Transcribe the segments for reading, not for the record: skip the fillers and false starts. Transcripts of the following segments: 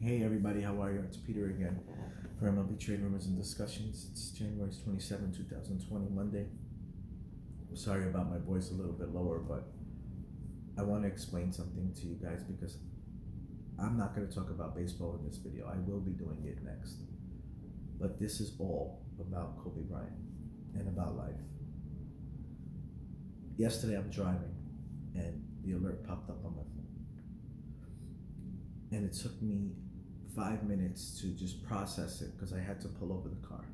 Hey everybody, how are you? It's Peter again for MLB Trade Rumors and Discussions. It's January 27, 2020, Monday. I'm sorry about my voice a little bit lower, but I want to explain something to you guys because I'm not going to talk about baseball in this video. I will be doing it next. But this is all about Kobe Bryant and about life. Yesterday I'm driving and the alert popped up on my phone. And it took me 5 minutes to just process it because I had to pull over the car.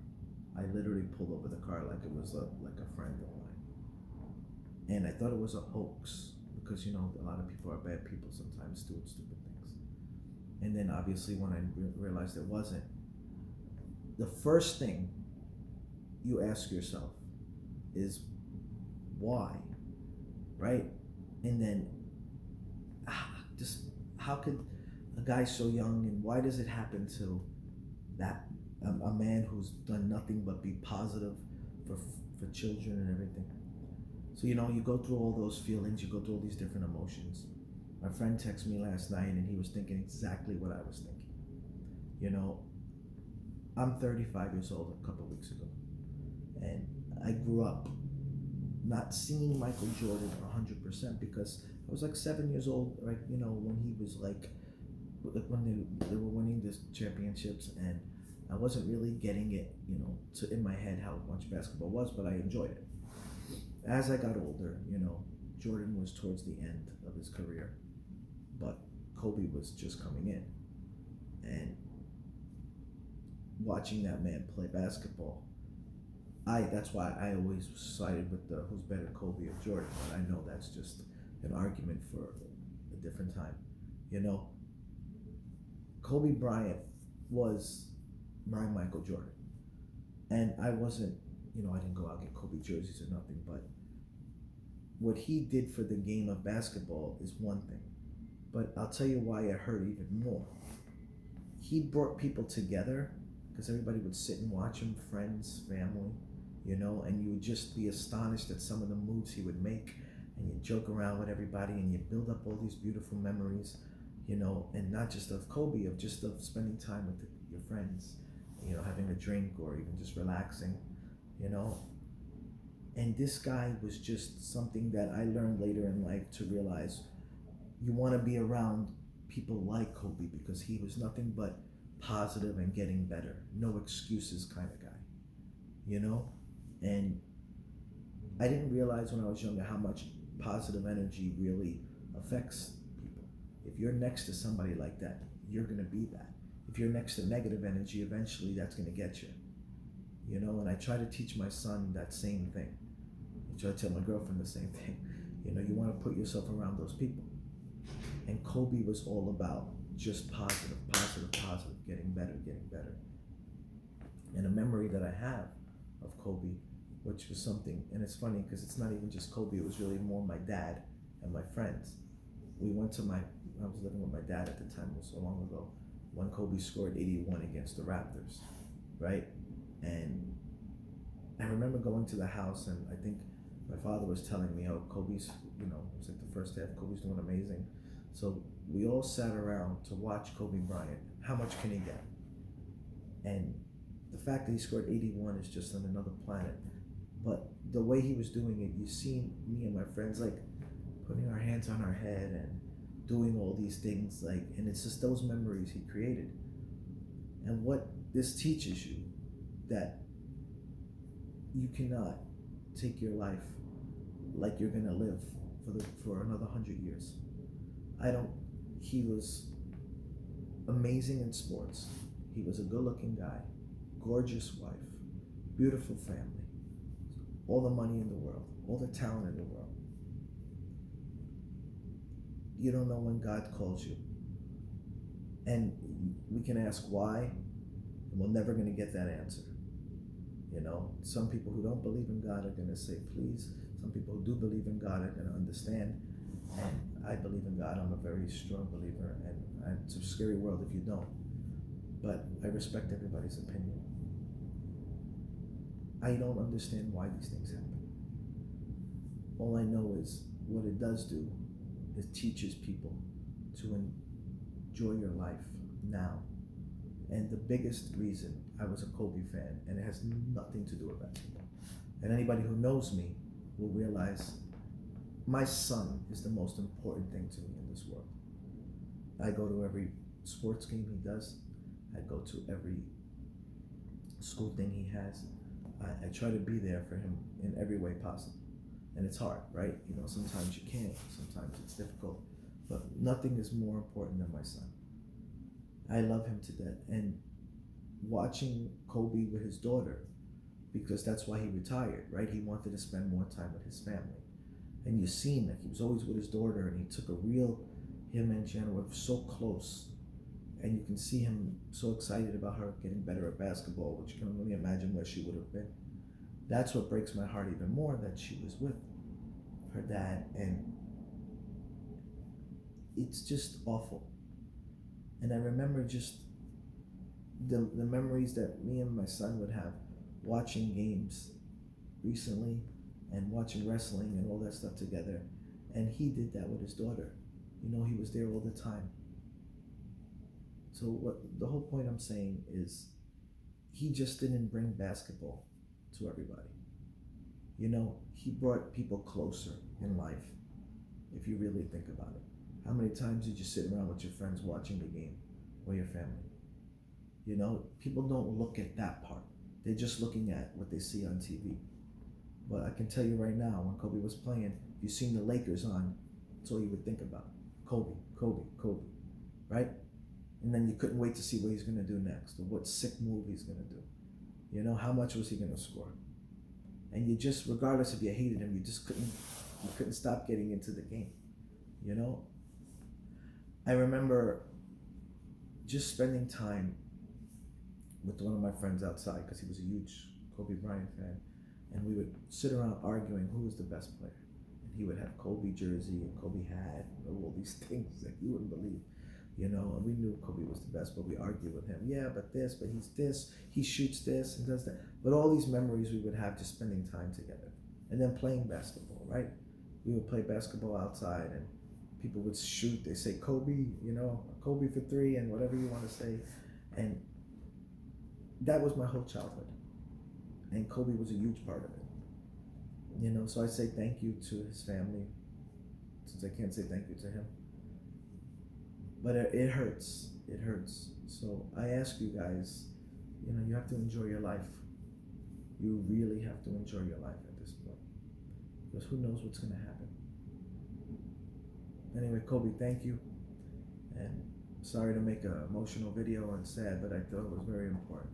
I literally pulled over the car like it was like a friend of mine. And I thought it was a hoax because, a lot of people are bad people sometimes doing stupid things. And then obviously when I realized it wasn't, the first thing you ask yourself is why, right? And then just how could a guy so young, and why does it happen to that a man who's done nothing but be positive for children and everything? So you go through all those feelings, you go through all these different emotions. My friend texted me last night and he was thinking exactly what I was thinking. I'm 35 years old a couple of weeks ago, and I grew up not seeing Michael Jordan 100% because I was like 7 years old, right? When he was like when they were winning this championships, and I wasn't really getting it, in my head how much basketball was, but I enjoyed it. As I got older, Jordan was towards the end of his career, but Kobe was just coming in, and watching that man play basketball, that's why I always sided with the who's better, Kobe or Jordan, but I know that's just an argument for a different time. Kobe Bryant was my Michael Jordan. And I wasn't, I didn't go out and get Kobe jerseys or nothing, but what he did for the game of basketball is one thing. But I'll tell you why it hurt even more. He brought people together because everybody would sit and watch him, friends, family, and you would just be astonished at some of the moves he would make, and you joke around with everybody and you build up all these beautiful memories, and not just of Kobe, of just of spending time with your friends, having a drink or even just relaxing, you know. And this guy was just something that I learned later in life to realize you want to be around people like Kobe because he was nothing but positive and getting better, no excuses kind of guy, you know. And I didn't realize when I was younger how much positive energy really affects people. If you're next to somebody like that, you're going to be that. If you're next to negative energy, eventually that's going to get you. And I try to teach my son that same thing. I try to tell my girlfriend the same thing. You want to put yourself around those people. And Kobe was all about just positive, positive, positive, getting better, getting better. And a memory that I have of Kobe, which was something, and it's funny because it's not even just Kobe, it was really more my dad and my friends. I was living with my dad at the time, it was so long ago, when Kobe scored 81 against the Raptors, right? And I remember going to the house, and I think my father was telling me, oh, Kobe's, it was like the first half, Kobe's doing amazing. So we all sat around to watch Kobe Bryant. How much can he get? And the fact that he scored 81 is just on another planet. But the way he was doing it, you see me and my friends like putting our hands on our head and doing all these things, and it's just those memories he created. And what this teaches you, that you cannot take your life like you're gonna live for another 100 years. He was amazing in sports. He was a good-looking guy, gorgeous wife, beautiful family, all the money in the world, all the talent in the world. You don't know when God calls you. And we can ask why, and we're never going to get that answer. Some people who don't believe in God are going to say, please. Some people who do believe in God are going to understand. And I believe in God. I'm a very strong believer. And it's a scary world if you don't. But I respect everybody's opinion. I don't understand why these things happen. All I know is what it does do is teaches people to enjoy your life now. And the biggest reason I was a Kobe fan, and it has nothing to do with basketball. And anybody who knows me will realize my son is the most important thing to me in this world. I go to every sports game he does. I go to every school thing he has. I try to be there for him in every way possible. And it's hard, right? You know, sometimes you can't, sometimes it's difficult. But nothing is more important than my son. I love him to death. And watching Kobe with his daughter, because that's why he retired, right? He wanted to spend more time with his family. And you seen that he was always with his daughter, and he took him and Jenna were so close. And you can see him so excited about her getting better at basketball, which you can only imagine where she would have been. That's what breaks my heart even more, that she was with her dad, and it's just awful. And I remember just the memories that me and my son would have watching games recently and watching wrestling and all that stuff together. And he did that with his daughter. You know, he was there all the time. So what the whole point I'm saying is, he just didn't bring basketball to everybody. You know, he brought people closer in life, if you really think about it. How many times did you sit around with your friends watching the game, or your family? You know, people don't look at that part. They're just looking at what they see on TV. But I can tell you right now, when Kobe was playing, if you seen the Lakers on, that's all you would think about. Kobe, Kobe, Kobe, right? And then you couldn't wait to see what he's going to do next, or what sick move he's going to do. You know, how much was he going to score? And you just, regardless if you hated him, you couldn't stop getting into the game. You know? I remember just spending time with one of my friends outside, because he was a huge Kobe Bryant fan, and we would sit around arguing who was the best player. And he would have Kobe jersey and Kobe hat and all these things that you wouldn't believe. You know, and we knew Kobe was the best, but we argued with him. Yeah, but he's this, he shoots this and does that. But all these memories we would have just spending time together. And then playing basketball, right? We would play basketball outside, and people would shoot. They say Kobe, you know, Kobe for three and whatever you want to say. And that was my whole childhood. And Kobe was a huge part of it. You know, so I say thank you to his family, since I can't say thank you to him. But it hurts. It hurts. So I ask you guys, you know, you have to enjoy your life. You really have to enjoy your life at this point, because who knows what's going to happen. Anyway, Kobe, thank you. And sorry to make an emotional video and sad, but I thought it was very important.